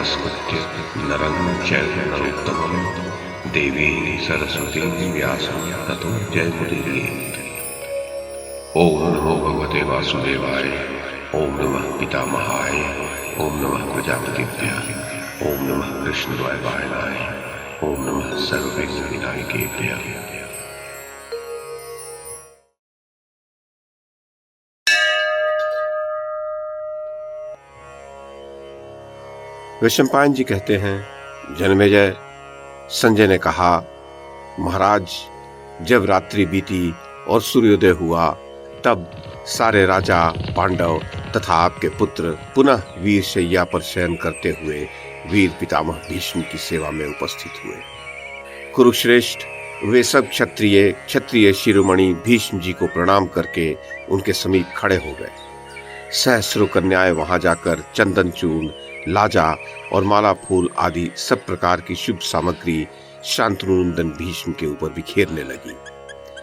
नमस्कृत्य नरं चैव नरोत्तमं देवीं सरस्वतीं व्यासं ततो जयमुदीरयेत्। ओम नमो भगवते वासुदेवाय। ओम नमः पितामहाय। ओम नमः प्रजापतिभ्यः। ओम नमः कृष्णद्वैपायनाय। ओम नमः सर्वविघ्नविनायकेभ्यः। वैशंपायन जी कहते हैं, जन्मेजय, संजय ने कहा, महाराज, जब रात्रि बीती और सूर्योदय हुआ तब सारे राजा, पांडव तथा आपके पुत्र पुनः वीर शैया पर शयन करते हुए वीर पितामह भीष्म की सेवा में उपस्थित हुए। कुरुश्रेष्ठ वे सब क्षत्रिय शिरोमणि भीष्म जी को प्रणाम करके उनके समीप खड़े हो गए। सहस्रों कन्याएं वहां जाकर चंदन चूर्ण, लाजा और माला फूल आदि सब प्रकार की शुभ सामग्री शांतनुनंदन भीष्म के ऊपर बिखेरने लगी।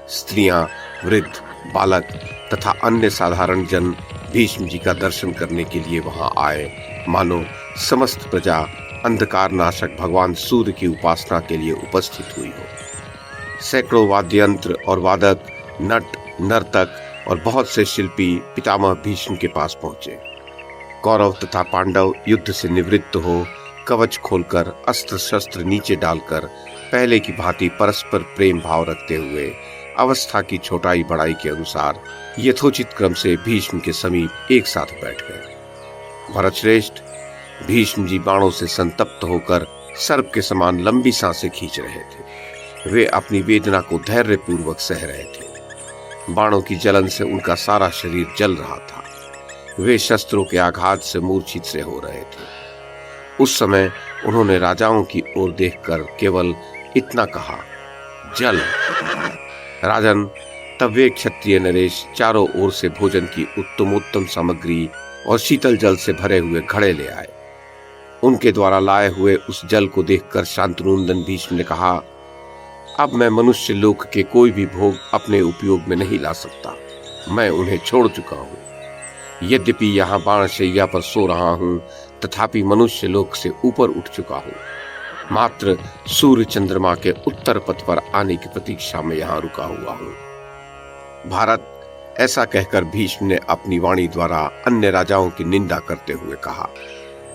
स्त्रियां, वृद्ध, बालक तथा अन्य साधारण जन भीष्म जी का दर्शन करने के लिए वहां आए, मानो समस्त प्रजा अंधकार नाशक भगवान सूर्य की उपासना के लिए उपस्थित हुई हो। सैकड़ों वाद्ययंत्र और वादक, नट, नर्तक और बहुत से शिल्पी पितामह भीष्म के पास पहुंचे। कौरव तथा पांडव युद्ध से निवृत्त हो कवच खोलकर अस्त्र शस्त्र नीचे डालकर पहले की भांति परस्पर प्रेम भाव रखते हुए अवस्था की छोटाई बड़ाई के अनुसार यथोचित क्रम से भीष्म के समीप एक साथ बैठ गए। भरतश्रेष्ठ, भीष्म जी बाणों से संतप्त होकर सर्प के समान लंबी सांसें खींच रहे थे। वे अपनी वेदना को धैर्य पूर्वक सह रहे थे। बाणों की जलन से उनका सारा शरीर जल रहा था। वे शस्त्रों के आघात से मूर्छित से हो रहे थे। उस समय उन्होंने राजाओं की ओर देखकर केवल इतना कहा, जल। राजन, तब वे क्षत्रिय नरेश चारों ओर से भोजन की उत्तमोत्तम सामग्री और शीतल जल से भरे हुए घड़े ले आए। उनके द्वारा लाए हुए उस जल को देखकर शांतनुनंदन भीष्म ने कहा, अब मैं मनुष्य लोक के कोई भी भोग अपने उपयोग में नहीं ला सकता। मैं उन्हें छोड़ चुका हूँ। यद्यपि यहाँ बाणशैया पर सो रहा हूँ, तथापि मनुष्य लोक से ऊपर उठ चुका हूँ। मात्र सूर्य चंद्रमा के उत्तर पथ पर आने की प्रतीक्षा में यहाँ रुका हुआ हूँ। भारत, ऐसा कहकर भीष्म ने अपनी वाणी द्वारा अन्य राजाओं की निंदा करते हुए कहा,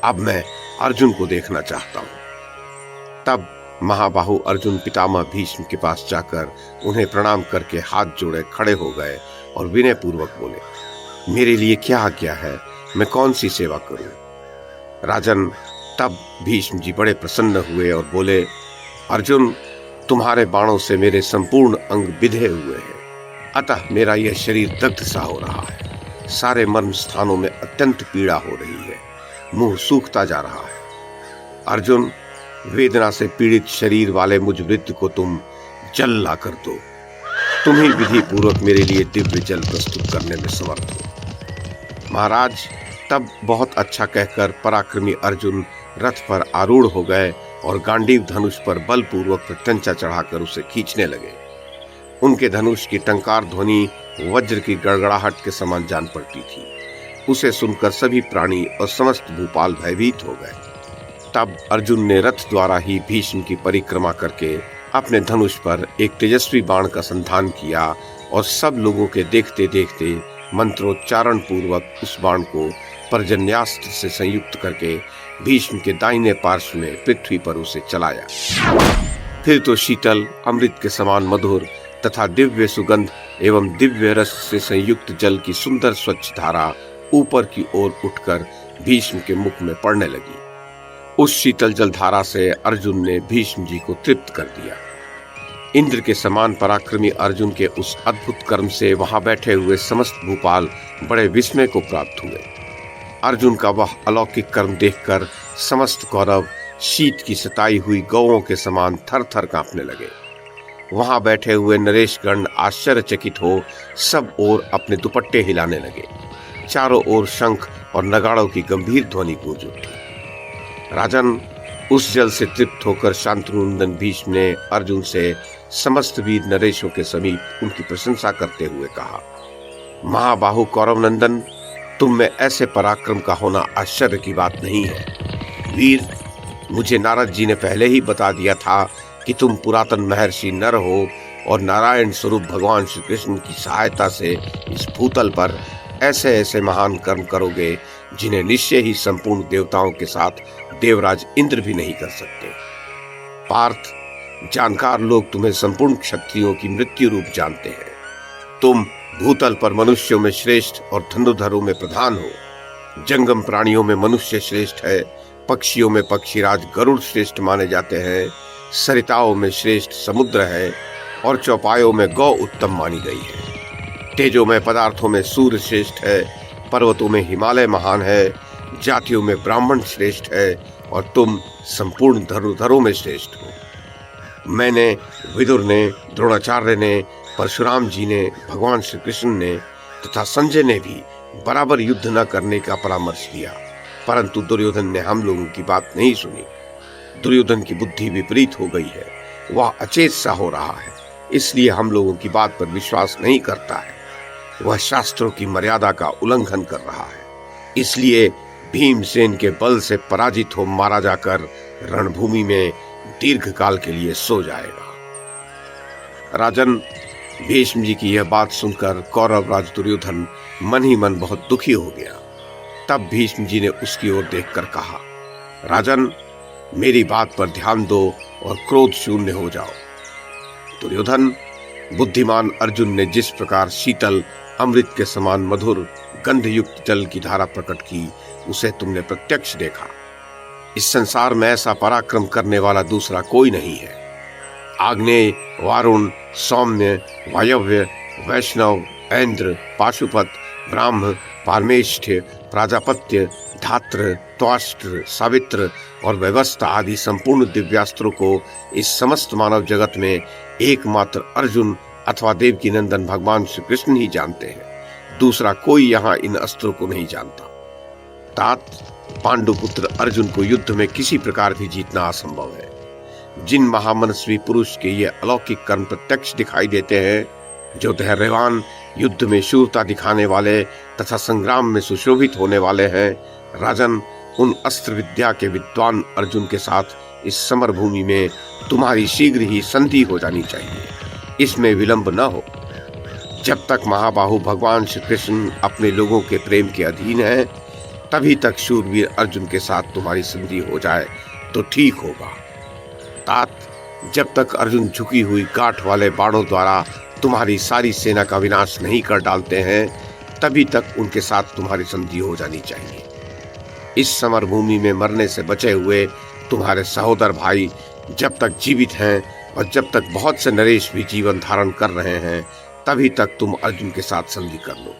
अब मैं अर्जुन को देखना चाहता हूँ। तब महाबाहु अर्जुन पितामह भीष्म के पास जाकर उन्हें प्रणाम करके हाथ जोड़े खड़े हो गए और विनय पूर्वक बोले, मेरे लिए क्या आज्ञा है? मैं कौन सी सेवा करूं? राजन, तब भीष्म जी बड़े प्रसन्न हुए और बोले, अर्जुन, तुम्हारे बाणों से मेरे संपूर्ण अंग बिधे हुए हैं, अतः मेरा यह शरीर दग्ध सा हो रहा है। सारे मर्म स्थानों में अत्यंत पीड़ा हो रही है। मुंह सूखता जा रहा है। अर्जुन, वेदना से पीड़ित शरीर वाले मुझ वृद्ध को तुम जल ला कर दो। तुम ही विधि पूर्वक मेरे लिए दिव्य जल प्रस्तुत करने में समर्थ हो। महाराज, तब बहुत अच्छा कहकर पराक्रमी अर्जुन रथ पर आरूढ़ हो गए और गांडीव धनुष पर बलपूर्वक प्रत्यंचा चढ़ाकर उसे खींचने लगे। उनके धनुष की टंकार ध्वनि वज्र की गड़गड़ाहट के समान जान पड़ती थी। उसे सुनकर सभी प्राणी और समस्त भूपाल भयभीत हो गए। तब अर्जुन ने रथ द्वारा ही भीष्म की परिक्रमा करके अपने धनुष पर एक तेजस्वी बाण का संधान किया और सब लोगों के देखते देखते मंत्रोच्चारण पूर्वक उस बाण को पर्जन्यास्त्र से संयुक्त करके भीष्म के दाहिने पार्श्व में पृथ्वी पर उसे चलाया। फिर तो शीतल, अमृत के समान मधुर तथा दिव्य सुगंध एवं दिव्य रस से संयुक्त जल की सुंदर स्वच्छ धारा ऊपर की ओर उठकर भीष्म के मुख में पड़ने लगी। उस शीतल जल धारा से अर्जुन ने भीष्म जी को तृप्त कर दिया। इंद्र के समान पराक्रमी अर्जुन के उस अद्भुत कर्म से वहां बैठे हुए समस्त भूपाल बड़े विस्मय को प्राप्त हुए। अर्जुन का वह अलौकिक कर्म देखकर समस्त कौरव शीत की सताई हुई गौओं के समान थर थर कांपने लगे। वहां बैठे हुए नरेशगण आश्चर्यचकित हो सब ओर अपने दुपट्टे हिलाने लगे। चारों ओर शंख और नगाड़ों की गंभीर ध्वनि गूंज उठी। राजन, उस जल से तृप्त होकर शांतनुनंदन भीष्म ने अर्जुन से समस्त वीर नरेशों के समीप उनकी प्रशंसा करते हुए कहा, महाबाहु कौरव नंदन, तुम में ऐसे पराक्रम का होना आश्चर्य की बात नहीं है। वीर, मुझे नारद जी ने पहले ही बता दिया था कि तुम पुरातन महर्षि नर हो और नारायण स्वरूप भगवान श्री कृष्ण की सहायता से इस भूतल पर ऐसे ऐसे महान कर्म करोगे जिन्हें निश्चय ही संपूर्ण देवताओं के साथ देवराज इंद्र भी नहीं कर सकते। पार्थ, जानकार लोग तुम्हें संपूर्ण क्षत्रियों की मृत्यु रूप जानते हैं। तुम भूतल पर मनुष्यों में श्रेष्ठ और धनुर्धरों में प्रधान हो। जंगम प्राणियों में मनुष्य श्रेष्ठ है, पक्षियों में पक्षीराज गरुड़ श्रेष्ठ माने जाते हैं, सरिताओं में श्रेष्ठ समुद्र है और चौपायों में गौ उत्तम मानी गई है। तेजोमय पदार्थों में सूर्य श्रेष्ठ है, पर्वतों में हिमालय महान है, जातियों में ब्राह्मण श्रेष्ठ है और तुम संपूर्ण धनुर्धरों में श्रेष्ठ हो। मैंने, विदुर ने, द्रोणाचार्य ने, परशुराम जी ने, भगवान श्री कृष्ण ने तथा संजय ने भी बराबर युद्ध न करने का परामर्श दिया, परंतु दुर्योधन ने हम लोगों की बात नहीं सुनी। दुर्योधन की बुद्धि विपरीत हो गई है, वह अचेत सा हो रहा है, इसलिए हम लोगों की बात पर विश्वास नहीं करता है। वह शास्त्रों की मर्यादा का उल्लंघन कर रहा है, इसलिए भीमसेन के बल से पराजित हो मारा जाकर रणभूमि में दीर्घ काल के लिए सो जाएगा। राजन, भीष्म जी की यह बात सुनकर कौरवराज दुर्योधन मन ही मन बहुत दुखी हो गया। तब भीष्म जी ने उसकी ओर देखकर कहा, राजन, मेरी बात पर ध्यान दो और क्रोध शून्य हो जाओ। दुर्योधन, बुद्धिमान अर्जुन ने जिस प्रकार शीतल अमृत के समान मधुर गंधयुक्त जल की धारा प्रकट की, उसे तुमने प्रत्यक्ष देखा। इस संसार में ऐसा पराक्रम करने वाला दूसरा कोई नहीं है। आग्नेय, वारुण, सौम्य, वायव्य, वैष्णव, ऐन्द्र, पाशुपत, ब्राह्म, पारमेष्ठ्य, प्राजापत्य, धात्र, त्वाष्ट्र, सावित्र और व्यवस्था आदि संपूर्ण दिव्यास्त्रों को इस समस्त मानव जगत में एकमात्र अर्जुन अथवा देवकी नंदन भगवान श्री कृष्ण ही जानते हैं। दूसरा कोई यहाँ इन अस्त्रों को नहीं जानता। तात, पांडुपुत्र अर्जुन को युद्ध में किसी प्रकार भी जीतना असंभव है। जिन महामनस्वी पुरुष के ये अलौकिक कर्म प्रत्यक्ष दिखाई देते हैं, जो धैर्यवान, युद्ध में शूरता दिखाने वाले तथा संग्राम में सुशोभित होने वाले हैं, राजन, उन अस्त्र विद्या के विद्वान अर्जुन के साथ इस समर भूमि में तुम्हारी शीघ्र ही संधि हो जानी चाहिए। इसमें विलंब न हो। जब तक महाबाहु भगवान श्री कृष्ण अपने लोगों के प्रेम के अधीन है, तभी तक शूरवीर अर्जुन के साथ तुम्हारी संधि हो जाए तो ठीक होगा। तात, जब तक अर्जुन झुकी हुई गांठ वाले बाणों द्वारा तुम्हारी सारी सेना का विनाश नहीं कर डालते हैं, तभी तक उनके साथ तुम्हारी संधि हो जानी चाहिए। इस समर भूमि में मरने से बचे हुए तुम्हारे सहोदर भाई जब तक जीवित हैं और जब तक बहुत से नरेश भी जीवन धारण कर रहे हैं, तभी तक तुम अर्जुन के साथ संधि कर लो।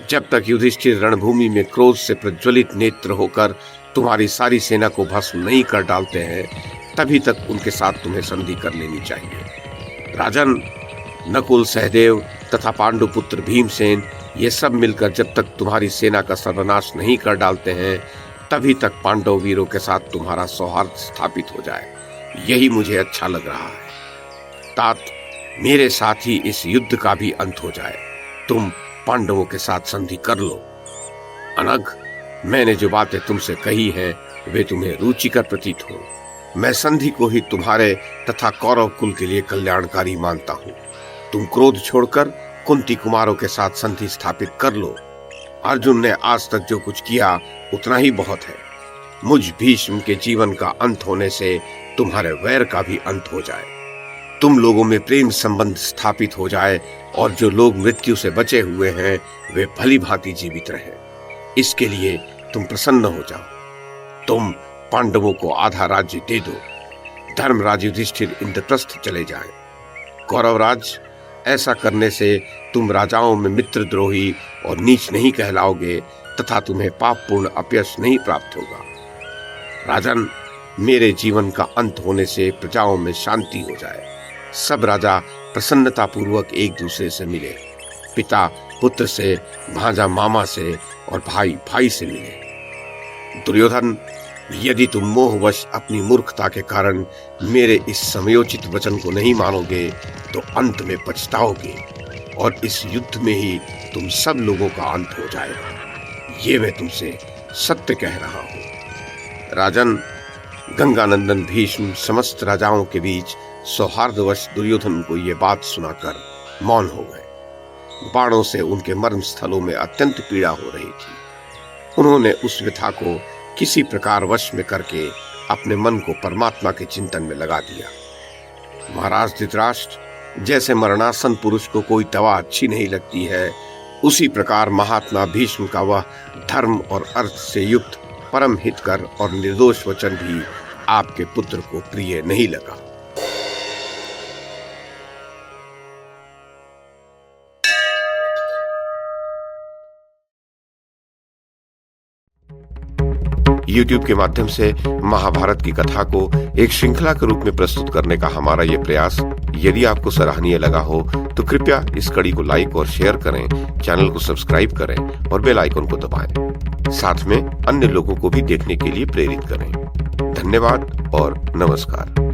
जब तक युधिष्ठिर रणभूमि में क्रोध से प्रज्वलित नेत्र होकर तुम्हारी सारी सेना को भस्म नहीं कर डालते हैं, तभी तक उनके साथ तुम्हें संधि कर लेनी चाहिए। राजन, नकुल, सहदेव तथा पांडुपुत्र भीमसेन ये सब मिलकर जब तक तुम्हारी सेना का सर्वनाश नहीं कर डालते हैं, तभी तक पांडव वीरों के साथ तुम्हारा सौहार्द स्थापित हो जाए। यही मुझे अच्छा लग रहा है। तात, मेरे साथ ही इस युद्ध का भी अंत हो जाए। तुम पांडवों के साथ संधि कर लो। अनग, मैंने जो बातें तुमसे कही हैं, वे तुम्हें रुचिकर प्रतीत हो। मैं संधि को ही तुम्हारे तथा कौरव कुल के लिए कल्याणकारी मानता हूँ। तुम क्रोध छोड़कर कुंती कुमारों के साथ संधि स्थापित कर लो। अर्जुन ने आज तक जो कुछ किया उतना ही बहुत है। मुझ भीष्म के जीवन का अंत होने से तुम्हारे वैर का भी अंत हो जाए। तुम लोगों में प्रेम संबंध स्थापित हो जाए और जो लोग मृत्यु से बचे हुए हैं वे भली भांति जीवित रहें। इसके लिए तुम प्रसन्न हो जाओ। तुम पांडवों को आधा राज्य दे दो। धर्मराज युधिष्ठिर इंद्रप्रस्थ चले जाएं। कौरवराज, ऐसा करने से तुम राजाओं में मित्रद्रोही और नीच नहीं कहलाओगे तथा तुम्हें पापपूर्ण अपयश नहीं प्राप्त होगा। राजन, मेरे जीवन का अंत होने से प्रजाओं में शांति हो जाए। सब राजा प्रसन्नता पूर्वक एक दूसरे से मिले। पिता पुत्र से, भांजा मामा से और भाई भाई से मिले। दुर्योधन, यदि तुम मोहवश अपनी मूर्खता के कारण मेरे इस समयोचित वचन को नहीं मानोगे तो अंत में पछताओगे और इस युद्ध में ही तुम सब लोगों का अंत हो जाएगा। ये मैं तुमसे सत्य कह रहा हूँ। राजन, गंगानंदन भीष्म समस्त राजाओं के बीच सौहार्दवश दुर्योधन को ये बात सुनाकर मौन हो गए। बाणों से उनके मर्म स्थलों में अत्यंत पीड़ा हो रही थी। उन्होंने उस व्यथा को किसी प्रकार वश में करके अपने मन को परमात्मा के चिंतन में लगा दिया। महाराज धृतराष्ट्र, जैसे मरणासन पुरुष को कोई दवा अच्छी नहीं लगती है, उसी प्रकार महात्मा भीष्म का वह धर्म और अर्थ से युक्त परम हितकर और निर्दोष वचन भी आपके पुत्र को प्रिय नहीं लगा। YouTube के माध्यम से महाभारत की कथा को एक श्रृंखला के रूप में प्रस्तुत करने का हमारा ये प्रयास यदि आपको सराहनीय लगा हो तो कृपया इस कड़ी को लाइक और शेयर करें, चैनल को सब्सक्राइब करें और बेल आइकन को दबाएं। साथ में अन्य लोगों को भी देखने के लिए प्रेरित करें। धन्यवाद और नमस्कार।